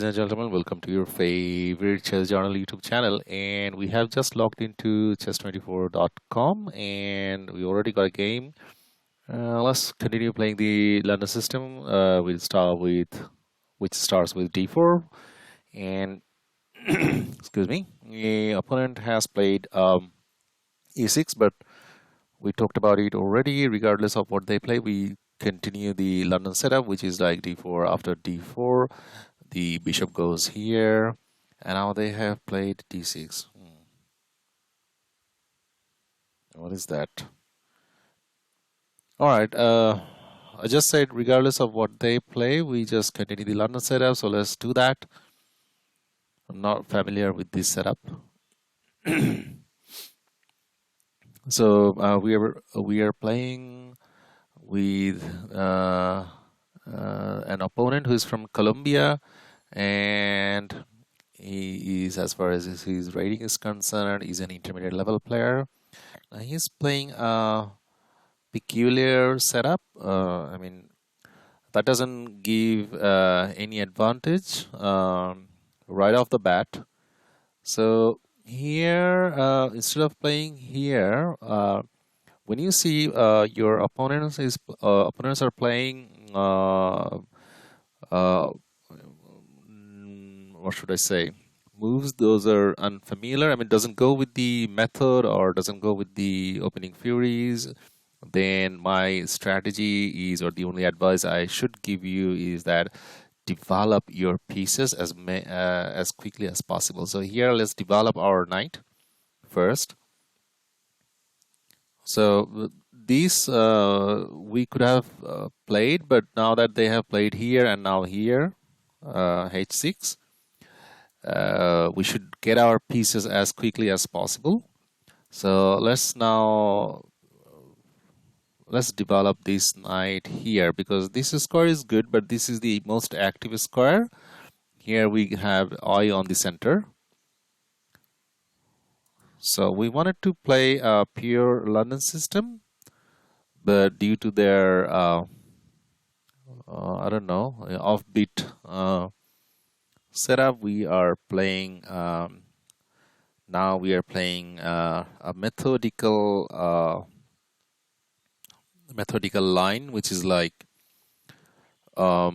Ladies and gentlemen, welcome to your favorite chess journal YouTube channel. And we have just logged into chess24.com and we already got a game. Let's continue playing the London system. We'll start with which starts with d4 and excuse me. The opponent has played e6, but we talked about it already. Regardless of what they play, we continue the London setup, which is like d4 after d4. The bishop goes here, and now they have played d6. What is that? All right. I just said regardless of what they play, we just continue the London setup. So let's do that. I'm not familiar with this setup. So we are playing with an opponent who is from Colombia, and he is, as far as his rating is concerned, is an intermediate level player. He's playing a peculiar setup. I mean, that doesn't give any advantage right off the bat. So here, instead of playing here, when you see your opponents are playing what should I say, moves those are unfamiliar. I mean, doesn't go with the method or doesn't go with the opening furies, then my strategy is, or the only advice I should give you is that develop your pieces as quickly as possible. So here, let's develop our knight first. So these we could have played, but now that they have played here and now here, h6, we should get our pieces as quickly as possible. So let's develop this knight here, because this square is good, but this is the most active square. Here we have I on the center. So we wanted to play a pure London system, but due to their I don't know, offbeat setup, we are playing now we are playing a methodical line, which is like what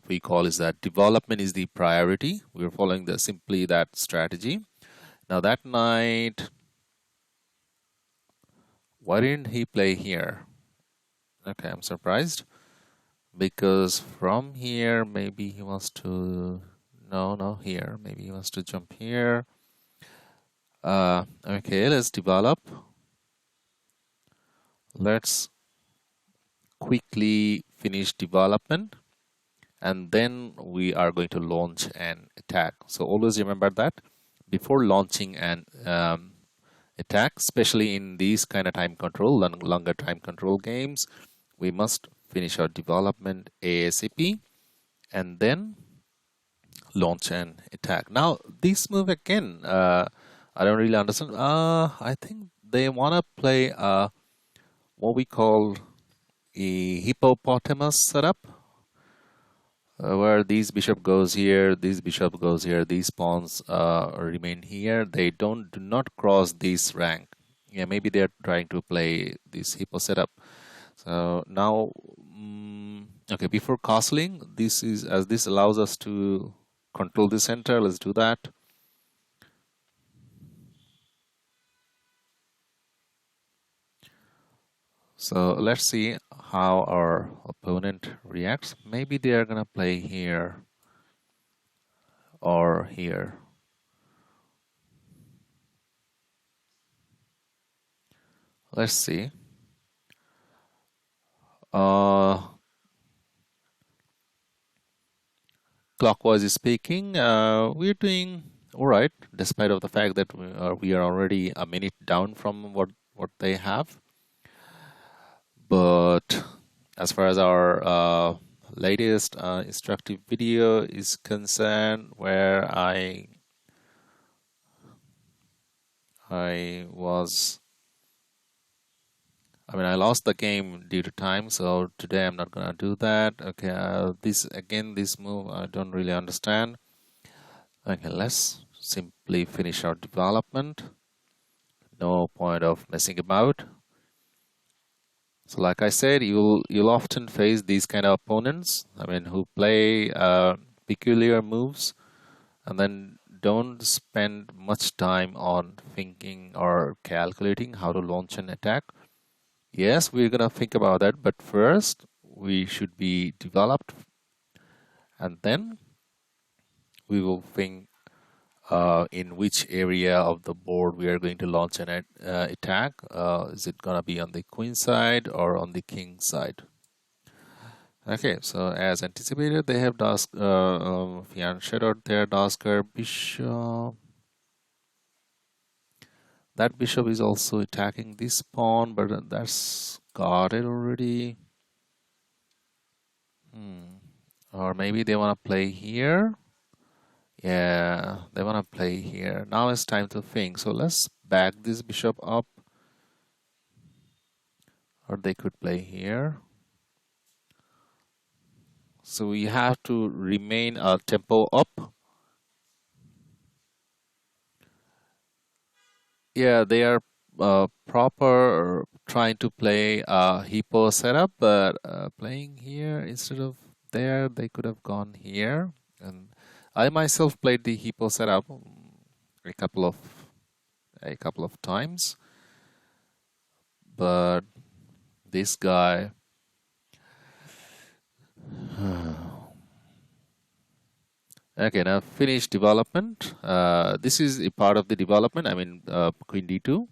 we call is that development is the priority. We're following simply that strategy. Now that knight, why didn't he play here? Okay, I'm surprised, because from here maybe he wants to here maybe he wants to jump here. Okay, let's develop. Let's quickly finish development, and then we are going to launch an attack. So always remember that before launching an attack, especially in these kind of time control, longer time control games, we must finish our development ASAP and then launch an attack. Now this move again, I don't really understand. I think they want to play what we call a hippopotamus setup, where this bishop goes here, this bishop goes here, these pawns remain here. They do not cross this rank. Yeah, maybe they're trying to play this hippo setup. So now, okay, before castling, this allows us to control the center. Let's do that. So let's see how our opponent reacts. Maybe they are gonna play here or here. Let's see. Clockwise speaking, we're doing all right, despite of the fact that we are already a minute down from what they have. But as far as our latest instructive video is concerned, where I was I mean, I lost the game due to time, so today I'm not gonna do that. Okay, this move I don't really understand. Okay, let's simply finish our development. No point of messing about. So like I said, you'll often face these kind of opponents. I mean, who play peculiar moves and then don't spend much time on thinking or calculating how to launch an attack. Yes, we're gonna think about that, but first we should be developed, and then we will think in which area of the board we are going to launch an attack. Is it gonna be on the queen side or on the king side? Okay, so as anticipated, they have Fian shadowed their Dasker bishop. That bishop is also attacking this pawn, but that's got it already. Or maybe they want to play here. Yeah, they want to play here. Now it's time to think. So let's back this bishop up. Or they could play here. So we have to remain a tempo up. Yeah, they are proper trying to play a hippo setup, but playing here instead of there, they could have gone here. And I myself played the hippo setup a couple of times, but this guy. Okay, now finish development. This is a part of the development. I mean, Queen D2.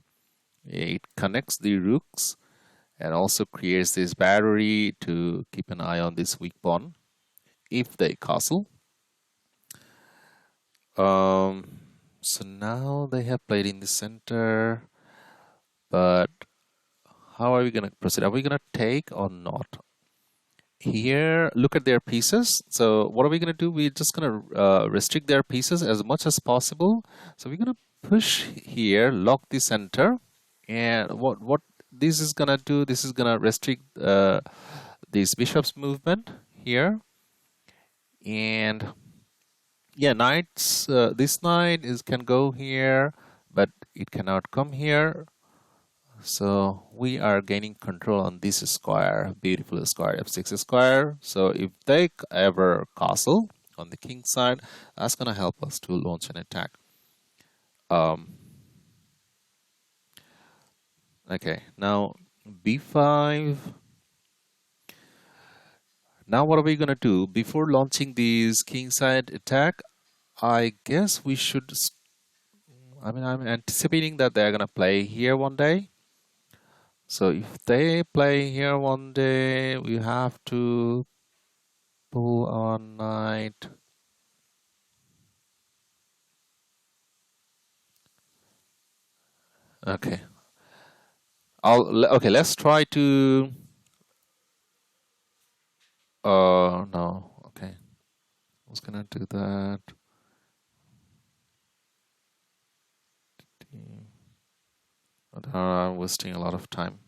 It connects the rooks and also creates this battery to keep an eye on this weak pawn if they castle. So now they have played in the center, but how are we going to proceed? Are we going to take or not? Here, look at their pieces. So what are we going to do? We're just going to restrict their pieces as much as possible. So we're going to push here, lock the center, and what this is going to do, this is going to restrict this bishop's movement here. And yeah, knights, this knight can go here, but it cannot come here. So we are gaining control on this square, beautiful square, f6 square. So if they ever castle on the king side, that's going to help us to launch an attack. Okay, now b5. Now what are we going to do? Before launching this king side attack, I guess we should, I'm anticipating that they're going to play here one day. So if they play here one day, we have to pull our knight. Okay. Okay, let's try to no, okay. I was gonna do that. But I'm wasting a lot of time.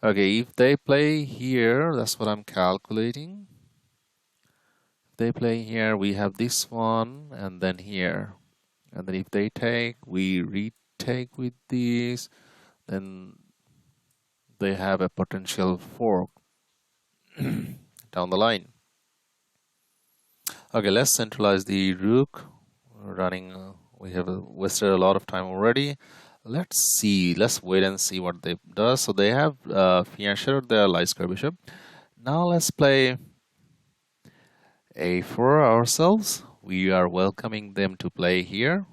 Okay, if they play here, that's what I'm calculating. If they play here, we have this one, and then here. And then if they take, we retake with these, then they have a potential fork down the line. Okay, let's centralize the rook. We have wasted a lot of time already. Let's see. Let's wait and see what they does. So they have Fianchetto, their light square bishop. Now let's play a4 ourselves. We are welcoming them to play here.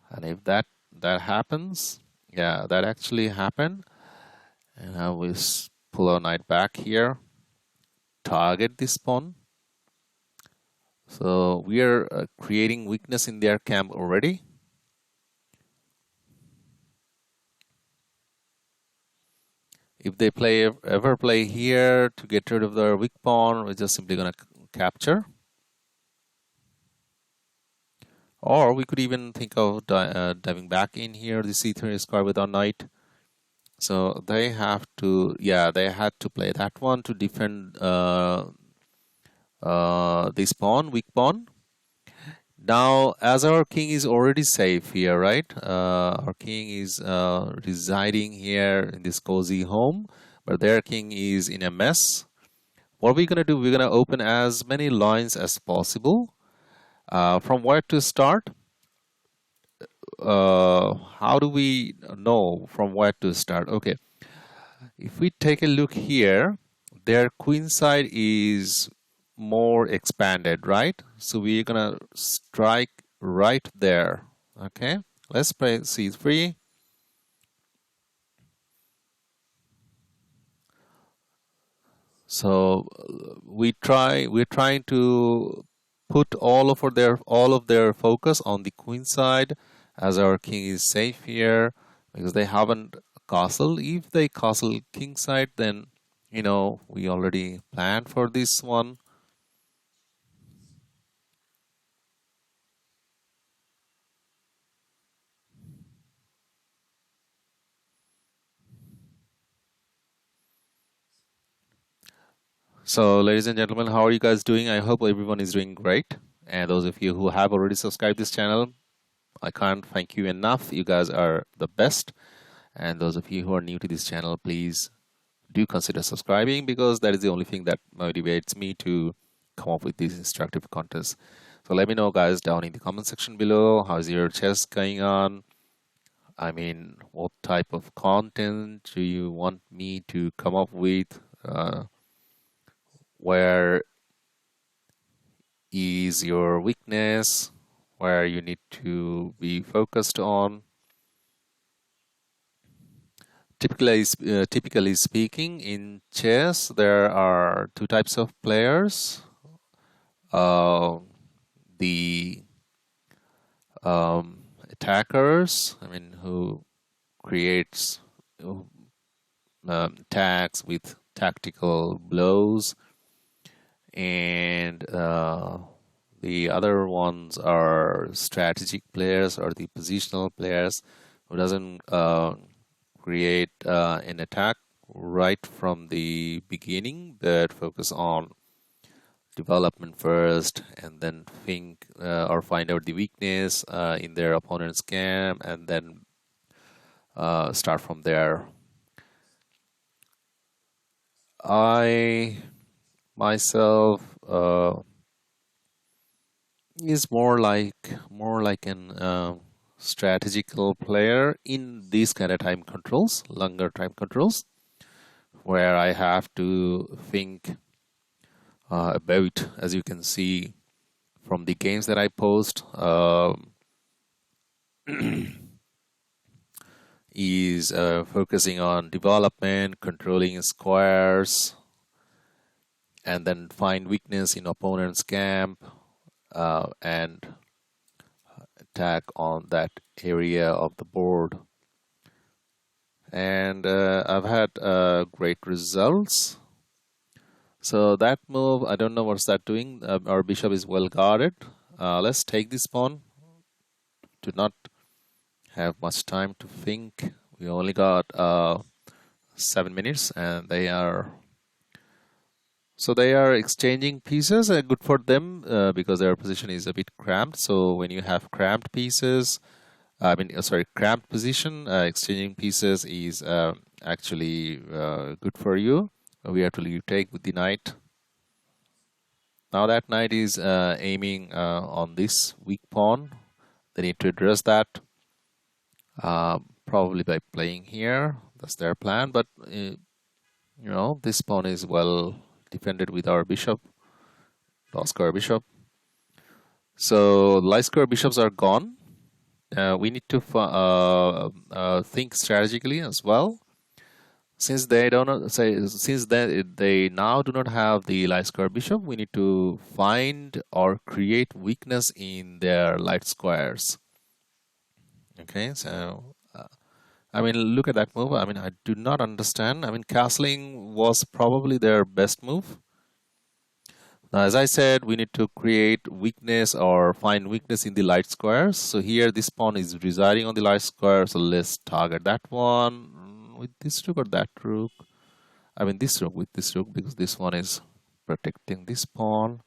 And if that happens, yeah, that actually happened. And now we pull our knight back here. Target this pawn. So we are creating weakness in their camp already. If they ever play here to get rid of their weak pawn, we're just simply going to capture. Or we could even think of diving back in here, the c3 square with our knight. So they have to, yeah, they had to play that one to defend this pawn, weak pawn. Now, as our king is already safe here, right? Our king is residing here in this cozy home, but their king is in a mess. What we're gonna do, we're gonna open as many lines as possible. From where to start? How do we know from where to start? Okay, if we take a look here, their queen side is more expanded, right? So we're gonna strike right there. Okay, let's play c3. So we're trying to put all of their focus on the queen side, as our king is safe here because they haven't castle. If they castle king side, then we already planned for this one. So ladies and gentlemen, how are you guys doing? I hope everyone is doing great. And those of you who have already subscribed this channel, I can't thank you enough. You guys are the best. And those of you who are new to this channel, please do consider subscribing, because that is the only thing that motivates me to come up with these instructive contents. So let me know, guys, down in the comment section below, how's your chess going on? I mean, what type of content do you want me to come up with? Where is your weakness? Where you need to be focused on? Typically speaking, in chess, there are two types of players. The attackers, I mean, who creates attacks with tactical blows, and the other ones are strategic players, or the positional players, who doesn't create an attack right from the beginning, but focus on development first, and then think or find out the weakness in their opponent's game, and then start from there. I myself is more like an strategical player in these kind of time controls, longer time controls, where I have to think about, as you can see from the games that I post, is focusing on development, controlling squares, and then find weakness in opponent's camp and attack on that area of the board. And I've had great results. So that move, I don't know what's that doing. Our bishop is well guarded. Let's take this pawn. Do not have much time to think. We only got 7 minutes, and they are exchanging pieces. Good for them because their position is a bit cramped. So when you have cramped pieces, cramped position, exchanging pieces is actually good for you. We have to take with the knight. Now that knight is aiming on this weak pawn. They need to address that probably by playing here. That's their plan. But this pawn is well defended with our bishop, low square bishop. So light square bishops are gone. We need to think strategically as well. Since they don't say, since they now do not have the light square bishop, we need to find or create weakness in their light squares. Okay, so I mean, look at that move. I mean, I do not understand. I mean, castling was probably their best move. Now, as I said, we need to create weakness or find weakness in the light squares. So here, this pawn is residing on the light square. So let's target that one. with this rook or that rook? I mean this rook with this rook, because this one is protecting this pawn.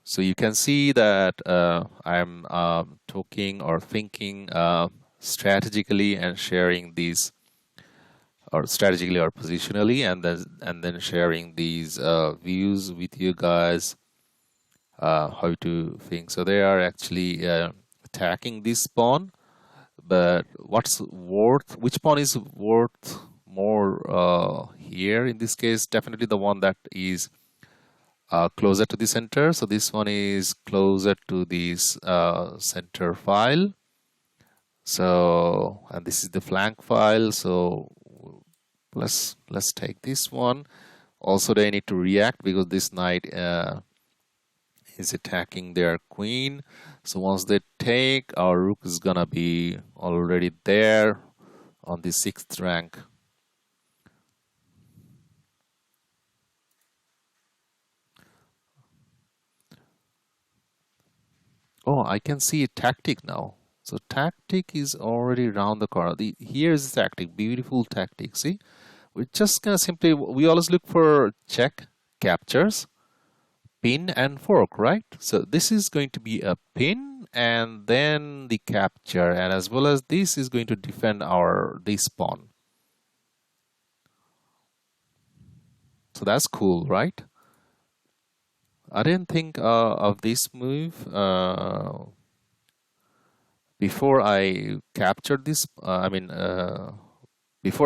So you can see that I'm talking or thinking strategically and sharing these, or strategically or positionally, and then sharing these views with you guys, how to think. So they are actually attacking this pawn, but which pawn is worth more here in this case? Definitely the one that is closer to the center. So this one is closer to this center file. So, and this is the flank file. So let's take this one. Also, they need to react because this knight is attacking their queen. So once they take, our rook is gonna be already there on the 6th rank. Oh, I can see a tactic now. So tactic is already around the corner. Here is the tactic, beautiful tactic. See, we're just gonna simply, we always look for check, captures, pin and fork, right? So this is going to be a pin and then the capture, and as well as this is going to defend this pawn. So that's cool, right? I didn't think of this move before I captured this. Before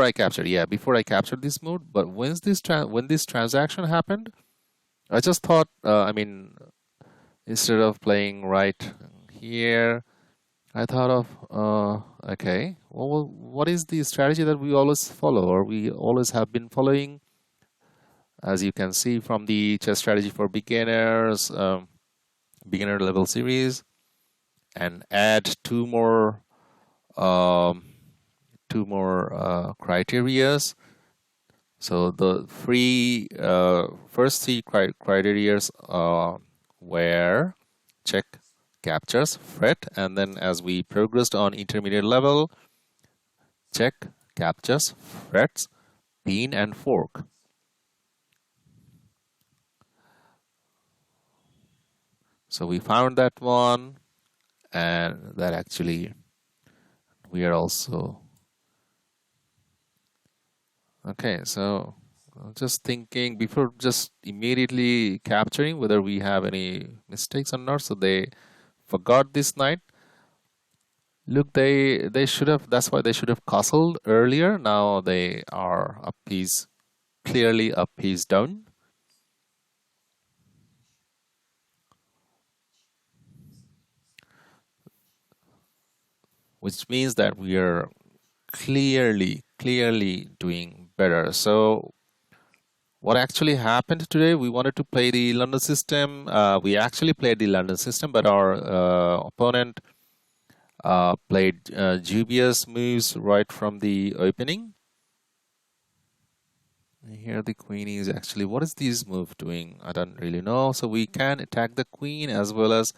I captured this move. But when this transaction happened, I just thought, instead of playing right here, I thought of, okay, well, what is the strategy that we always follow, or we always have been following? As you can see from the chess strategy for beginners, beginner level series, and add two more criterias. So the first three criterias were check, captures, fret, and then as we progressed on intermediate level, check, captures, frets, pin, and fork. So we found that one, and that actually we are also okay. So just thinking before just immediately capturing whether we have any mistakes or not. So they forgot this knight. Look, they should have, that's why they should have castled earlier. Now they are a piece, clearly a piece down. Which means that we are clearly doing better. So what actually happened today, we wanted to play the London system. We actually played the London system, but our opponent played dubious moves right from the opening. Here the queen is actually, what is this move doing? I don't really know. So we can attack the queen as well as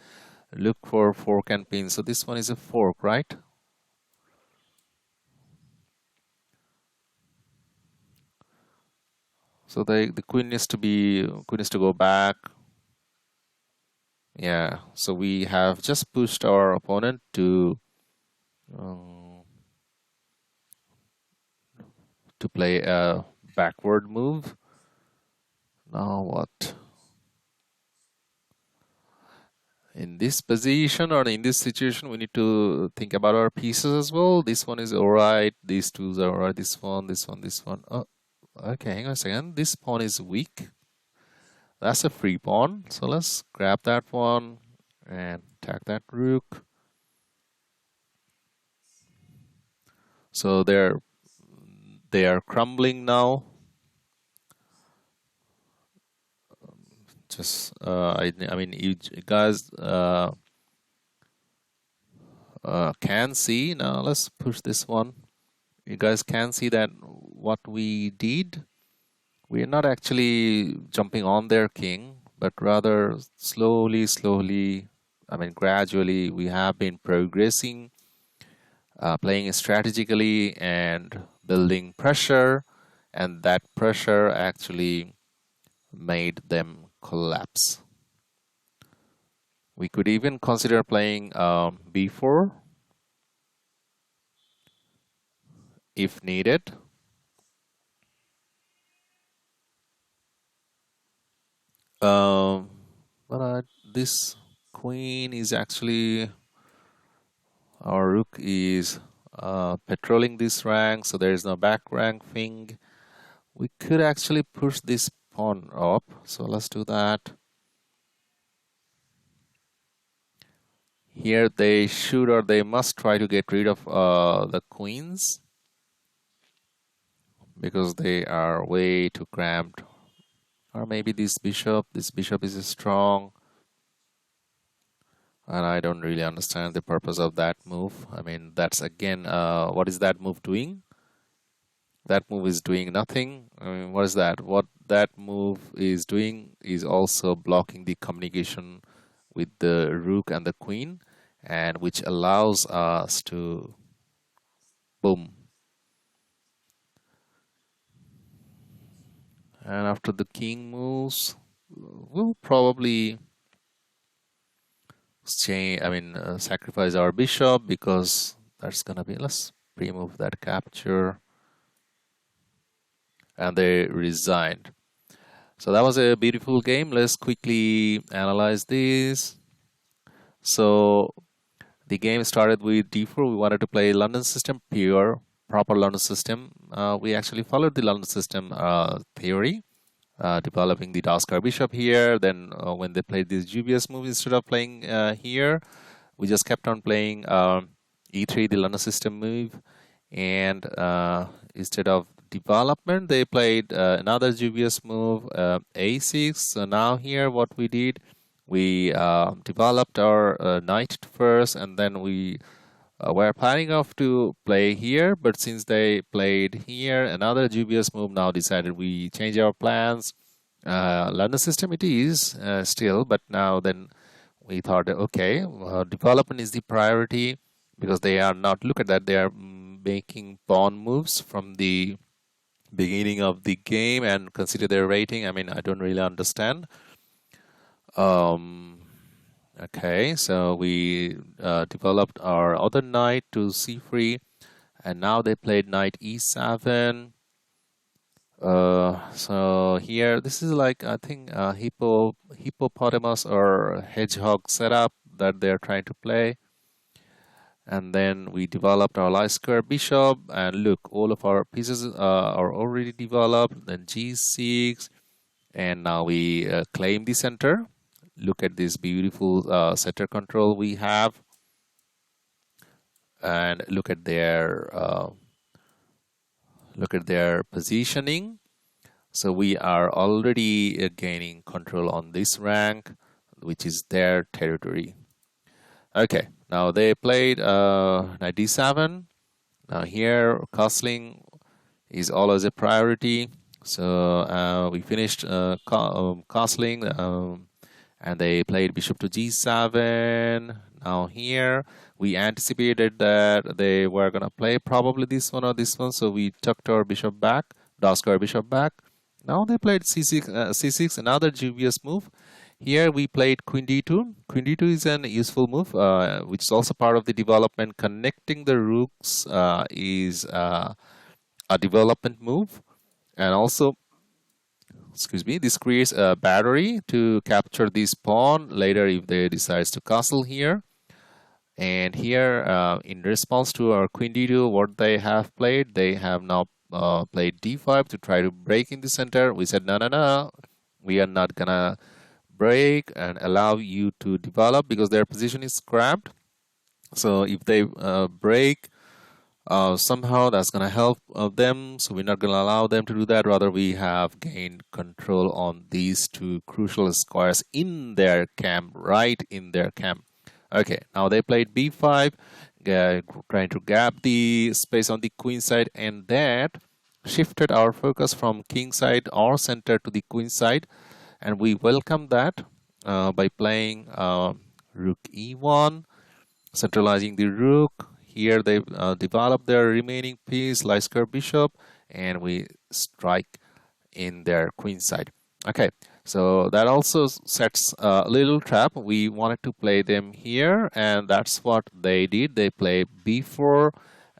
look for fork and pin. So this one is a fork, right? So the queen needs to go back. Yeah. So we have just pushed our opponent to play a backward move. Now what? In this position or in this situation, we need to think about our pieces as well. This one is all right. These two are all right. This one, this one, this one. Oh, okay. Hang on a second. This pawn is weak. That's a free pawn. So let's grab that one and attack that rook. So they are crumbling now. Just I mean, you guys can see now. Let's push this one. You guys can see that what we did. We are not actually jumping on their king, but rather slowly, I mean gradually, we have been progressing playing strategically and building pressure, and that pressure actually made them collapse. We could even consider playing b4 if needed. Um, but this queen is actually, our rook is patrolling this rank, so there is no back rank thing. We could actually push this pawn up, so let's do that. Here they should, or they must try to get rid of the queens because they are way too cramped. Or maybe this bishop is strong, and I don't really understand the purpose of that move. I mean, that's again, what is that move doing? That move is doing nothing. I mean, what is that? What that move is doing is also blocking the communication with the rook and the queen, and which allows us to boom. And after the king moves, we'll probably sacrifice our bishop, because that's gonna be, let's remove that capture. And they resigned. So that was a beautiful game. Let's quickly analyze this. So the game started with d4. We wanted to play London system, pure, proper London system. We actually followed the London system theory, developing the Daskar bishop here. Then when they played this dubious move, instead of playing here, we just kept on playing e3, the London system move. And instead of development, they played another dubious move, a6. So now here what we did, we developed our knight first, and then we were planning of to play here, but since they played here another dubious move, now decided we change our plans. London system it is still, but now then we thought that, okay, development is the priority, because they are not, look at that, they are making pawn moves from the beginning of the game and consider their rating. I mean, I don't really understand. Okay, so we developed our other knight to c3, and now they played knight e7. So here, this is like, I think, hippopotamus or hedgehog setup that they're trying to play. And then we developed our light square bishop, and look, all of our pieces are already developed. Then g6, and now we claim the center. Look at this beautiful center control we have, and look at their positioning. So we are already gaining control on this rank, which is their territory. Okay, now they played knight d7. Now here, castling is always a priority. So we finished castling, and they played bishop to g7. Now here, we anticipated that they were going to play probably this one or this one, so we tucked our bishop back, dashed our bishop back. Now they played c6, another dubious move. Here we played queen d2. Queen d2 is an useful move, which is also part of the development. Connecting the rooks is a development move. And also, excuse me, this creates a battery to capture this pawn later if they decide to castle here. And here, in response to our queen d2, what they have played, they have now played d5 to try to break in the center. We said, no, we are not gonna break and allow you to develop, because their position is scrapped. So if they break, somehow that's going to help them, so we're not going to allow them to do that. Rather, we have gained control on these two crucial squares in their camp, right in their camp. Okay, now they played b5, trying to gap the space on the queen side, and that shifted our focus from king side or center to the queen side. And we welcome that by playing rook e1, centralizing the rook. here they develop their remaining piece, light square bishop, and we strike in their queen side. Okay, so that also sets a little trap. We wanted to play them here, and that's what they did. They played b4,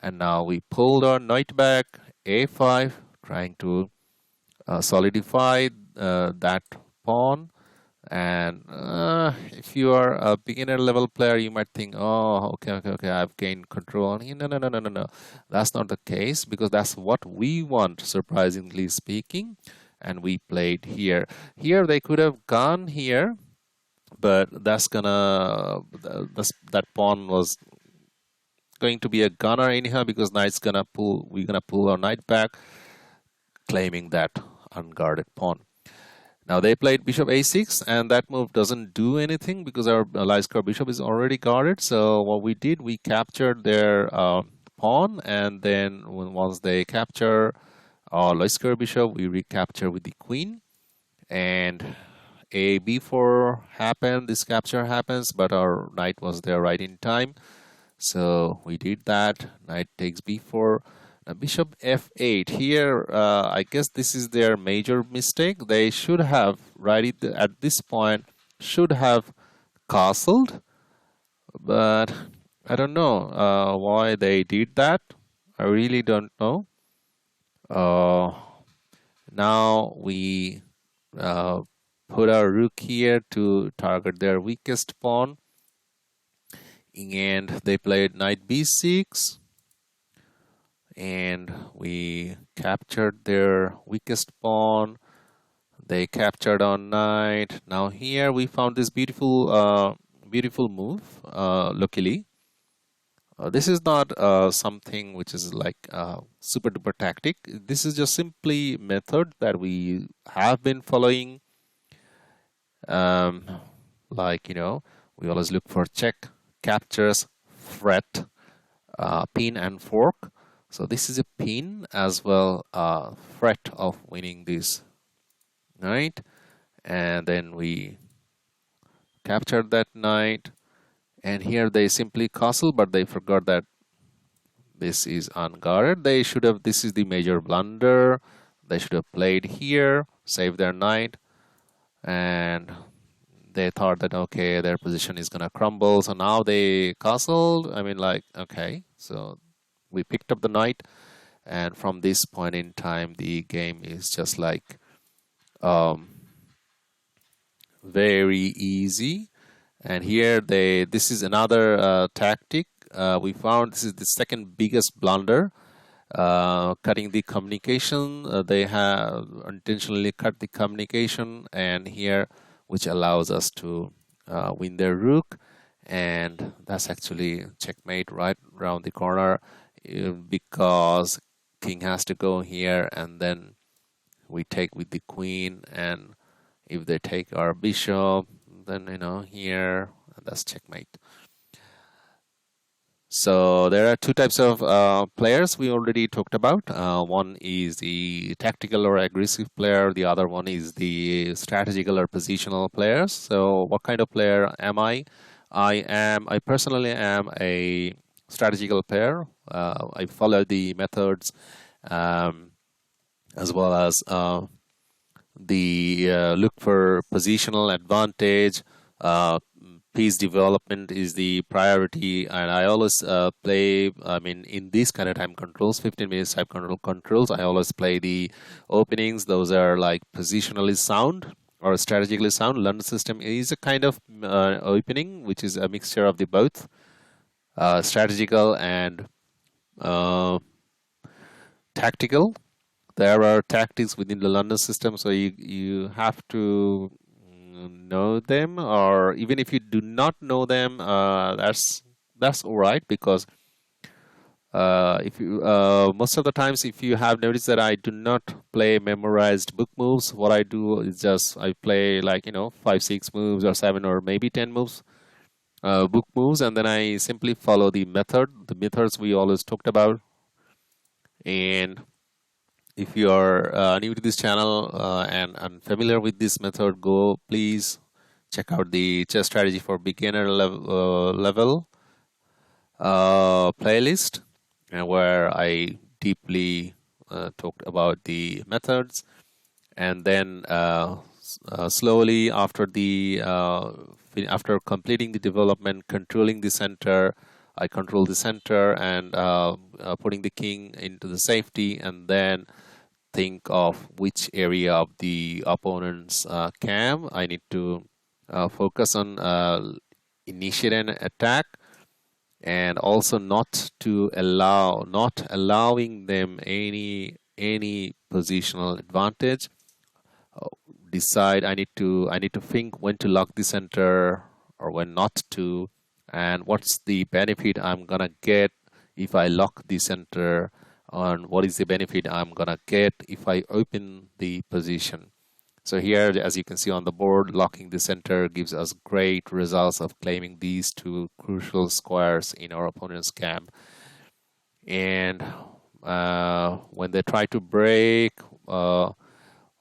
and now we pulled our knight back, a5, trying to solidify that pawn. And if you are a beginner level player, you might think, oh, okay, I've gained control. No. That's not the case, because that's what we want, surprisingly speaking. And we played here. Here they could have gone here, but that pawn was going to be a gunner anyhow, because we're gonna pull our knight back, claiming that unguarded pawn. Now they played bishop a6, and that move doesn't do anything because our light square bishop is already guarded. So what we did, we captured their pawn, and then once they capture our light square bishop, we recapture with the queen, and a b4 happened. This capture happens, but our knight was there right in time, so we did that. Knight takes b4. Now bishop f8 here, I guess this is their major mistake. They should have, right at this point, should have castled, but I don't know why they did that. I really don't know. Now we put our rook here to target their weakest pawn, and they played knight b6. And we captured their weakest pawn. They captured our knight. Now here we found this beautiful move, luckily. This is not something which is like super duper tactic. This is just simply method that we have been following. Like, we always look for check, captures, fret, pin and fork. So this is a pin as well, threat of winning this knight, and then we captured that knight, and here they simply castle, but they forgot that this is unguarded. They should have, this is the major blunder. They should have played here, saved their knight, and they thought that, okay, their position is gonna crumble, so now they castled. I mean, like, okay, so we picked up the knight, and from this point in time the game is just like very easy. And here this is another tactic we found. This is the second biggest blunder, cutting the communication. They have intentionally cut the communication, and here, which allows us to win their rook, and that's actually checkmate right around the corner, because king has to go here, and then we take with the queen, and if they take our bishop, then here, and that's checkmate. So there are two types of players we already talked about. One is the tactical or aggressive player. The other one is the strategical or positional players. So what kind of player am I? I personally am a strategical player. I follow the methods as well as the look for positional advantage. Piece development is the priority, and I always play, in these kind of time controls, 15 minutes time controls, I always play the openings. Those are like positionally sound or strategically sound. London system is a kind of opening which is a mixture of the both strategical and tactical. There are tactics within the London system, so you have to know them, or even if you do not know them, that's all right, because if you most of the times, if you have noticed that I do not play memorized book moves, what I do is just I play like 5-6 moves or 7 or maybe 10 moves, book moves, and then I simply follow the methods we always talked about. And if you are new to this channel and unfamiliar with this method, please check out the chess strategy for beginner level playlist where I deeply talked about the methods, and then slowly after completing the development, controlling the center, I control the center and putting the king into the safety, and then think of which area of the opponent's camp I need to focus on, initiate an attack, and also not allowing them any positional advantage. uh, Decide I need to think when to lock the center or when not to, and what's the benefit I'm gonna get if I lock the center, and what is the benefit I'm gonna get if I open the position. So here, as you can see on the board, locking the center gives us great results of claiming these two crucial squares in our opponent's camp. And when they try to break,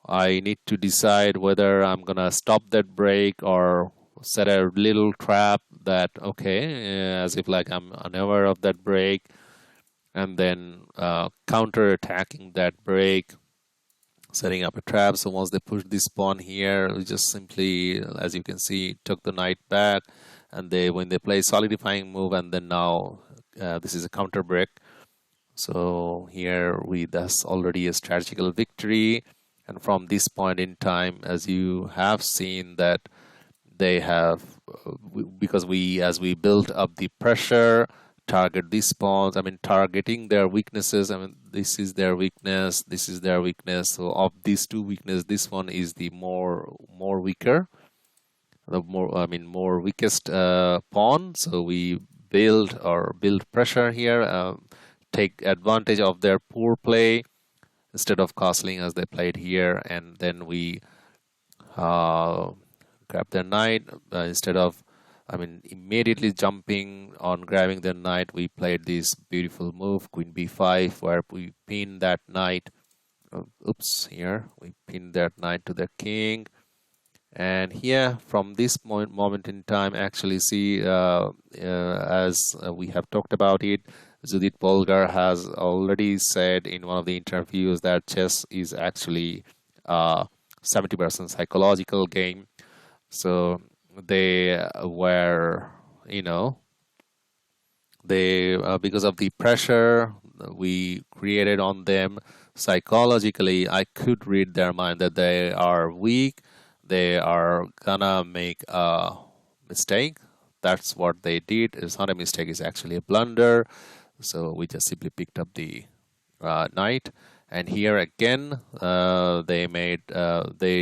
I need to decide whether I'm gonna stop that break or set a little trap that, okay, as if like I'm unaware of that break, and then counter attacking that break, setting up a trap. So once they push this pawn here, we just simply, as you can see, took the knight back, and when they play solidifying move, and then now this is a counter break. So here we thus already a strategical victory. And from this point in time, as you have seen that they have, because as we build up the pressure, target these pawns, I mean, targeting their weaknesses. I mean, this is their weakness, this is their weakness. So of these two weaknesses, this one is the more weaker, the more weakest pawn. So we build pressure here, take advantage of their poor play instead of castling as they played here, and then we grab their knight instead of, I mean, immediately jumping on grabbing their knight. We played this beautiful move, Queen b5, where we pin that knight. Oops, here we pin that knight to the king. And here, from this moment in time, actually see, as we have talked about it, Judith Polgar has already said in one of the interviews that chess is actually 70% psychological game. So they were, they because of the pressure we created on them psychologically, I could read their mind that they are weak, they are gonna make a mistake. That's what they did. It's not a mistake, it's actually a blunder. So we just simply picked up the knight, and here again they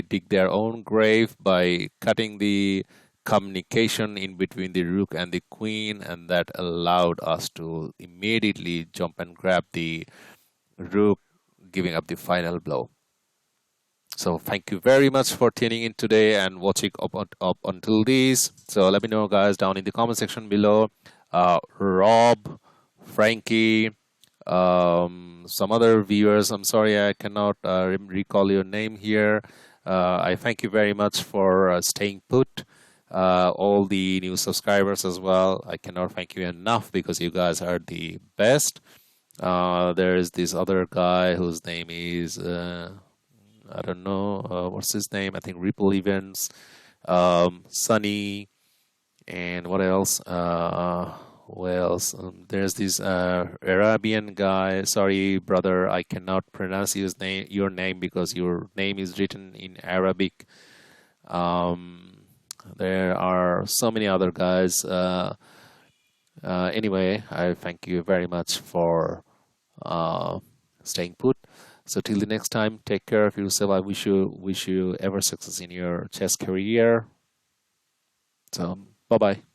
dig their own grave by cutting the communication in between the rook and the queen, and that allowed us to immediately jump and grab the rook, giving up the final blow. So thank you very much for tuning in today and watching up until this. So let me know, guys, down in the comment section below. Rob, Frankie, some other viewers, I'm sorry I cannot recall your name here. I thank you very much for staying put. All the new subscribers as well, I cannot thank you enough because you guys are the best. There is this other guy whose name is I don't know what's his name. I think Ripple Events, Sunny, and what else? There's this Arabian guy. Sorry, brother, I cannot pronounce your name because your name is written in Arabic. There are so many other guys. Anyway, I thank you very much for staying put. So till the next time, take care of yourself. I wish you ever success in your chess career. So bye bye.